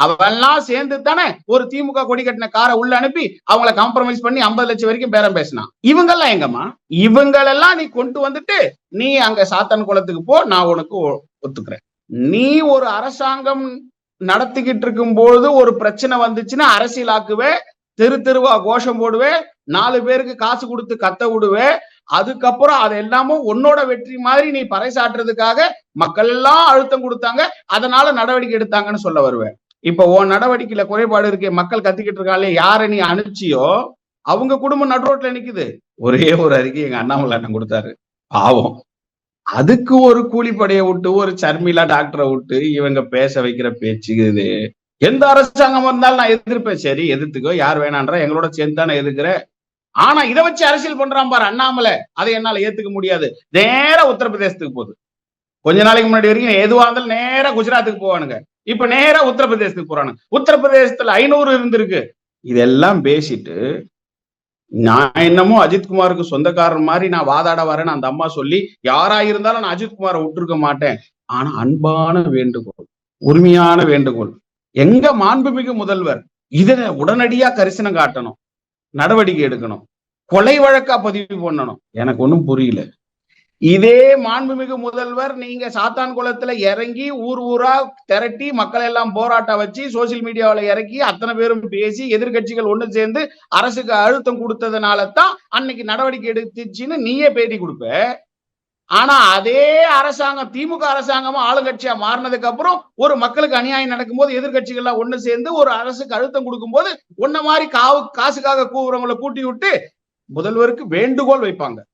அவெல்லாம் சேர்ந்து தானே ஒரு திமுக கொடி கட்டின காரை உள்ள அனுப்பி அவங்கள காம்ப்ரமைஸ் பண்ணி 50 லட்சம் வரைக்கும் பேரம் பேசினான். இவங்கெல்லாம் எங்கம்மா? இவங்களெல்லாம் நீ கொண்டு வந்துட்டு நீ அங்க சாத்தன் குளத்துக்கு போ, நான் உனக்கு ஒத்துக்கிறேன். நீ ஒரு அரசாங்கம் நடத்திக்கிட்டு இருக்கும் போது ஒரு பிரச்சனை வந்துச்சுன்னா அரசியலாக்குவே, தெரு தெருவா கோஷம் போடுவே, 4 பேருக்கு காசு கொடுத்து கத்த விடுவே. அதுக்கப்புறம் அது எல்லாமும் உன்னோட வெற்றி மாதிரி நீ பறைசாற்றுறதுக்காக மக்கள் எல்லாம் அழுத்தம் கொடுத்தாங்க, அதனால நடவடிக்கை எடுத்தாங்கன்னு சொல்ல வருவேன். இப்ப உன் நடவடிக்கையில குறைபாடு இருக்கே, மக்கள் கத்திக்கிட்டு இருக்காங்களே, யாரை நீ அனுப்பிச்சியோ அவங்க குடும்பம் நடுரோட்ல நிக்குது. ஒரே ஒரு அறிக்கை எங்க அண்ணாமலை அண்ணன் கொடுத்தாரு, பாவம். அதுக்கு ஒரு கூலிப்படையை விட்டு ஒரு சர்மிளா டாக்டரை விட்டு இவங்க பேச வைக்கிற பேச்சு இது. எந்த அரசாங்கம் வந்தாலும் நான் எதிர்ப்பேன். சரி, எதிர்த்துக்கோ, யார் வேணான்றா, எங்களோட சேர்ந்து தானே எதிர்க்கிறேன். ஆனா இதை வச்சு அரசியல் பண்றான் பாரு அண்ணாமலை, அதை என்னால ஏத்துக்க முடியாது. நேரா உத்தரப்பிரதேசத்துக்கு போகுது. கொஞ்ச நாளைக்கு முன்னாடி வரைக்கும் எதுவா இருந்தாலும் நேரா குஜராத்துக்கு போவானுங்க. இப்ப நேரா உத்தரப்பிரதேசத்துக்கு போறானுங்க. உத்தரப்பிரதேசத்துல 500 இருந்திருக்கு. இதெல்லாம் பேசிட்டு நான் என்னமோ அஜித்குமாருக்கு சொந்தக்காரர் மாதிரி நான் வாதாட வரேன்னு அந்த அம்மா சொல்லி, யாரா இருந்தாலும் நான் அஜித்குமாரை விட்டுருக்க மாட்டேன். ஆனா அன்பான வேண்டுகோள், உரிமையான வேண்டுகோள், எங்க மாண்புமிகு முதல்வர் இத உடனடியா கரிசனம் காட்டணும், நடவடிக்கை எடுக்கணும், கொலை வழக்கா பதிவு பண்ணணும். எனக்கு ஒண்ணும் புரியல. இதே மாண்புமிகு முதல்வர் நீங்க சாத்தான் குளத்துல இறங்கி ஊர் ஊரா திரட்டி மக்களை எல்லாம் போராட்டம் வச்சு சோசியல் மீடியாவில இறக்கி அத்தனை பேரும் பேசி எதிர்கட்சிகள் ஒண்ணு சேர்ந்து அரசுக்கு அழுத்தம் கொடுத்ததுனால தான் அன்னைக்கு நடவடிக்கை எடுத்துச்சுன்னு நீயே பேட்டி கொடுப்ப. ஆனா அதே அரசாங்கம் திமுக அரசாங்கமா ஆளுங்கட்சியா மாறினதுக்கு அப்புறம் ஒரு மக்களுக்கு அநியாயம் நடக்கும்போது எதிர்கட்சிகள் எல்லாம் ஒண்ணு சேர்ந்து ஒரு அரசுக்கு அழுத்தம் கொடுக்கும் போது ஒன்ன மாதிரி காசுக்காக கூவுறவங்களை கூட்டி விட்டு முதல்வருக்கு வேண்டுகோள் வைப்பாங்க.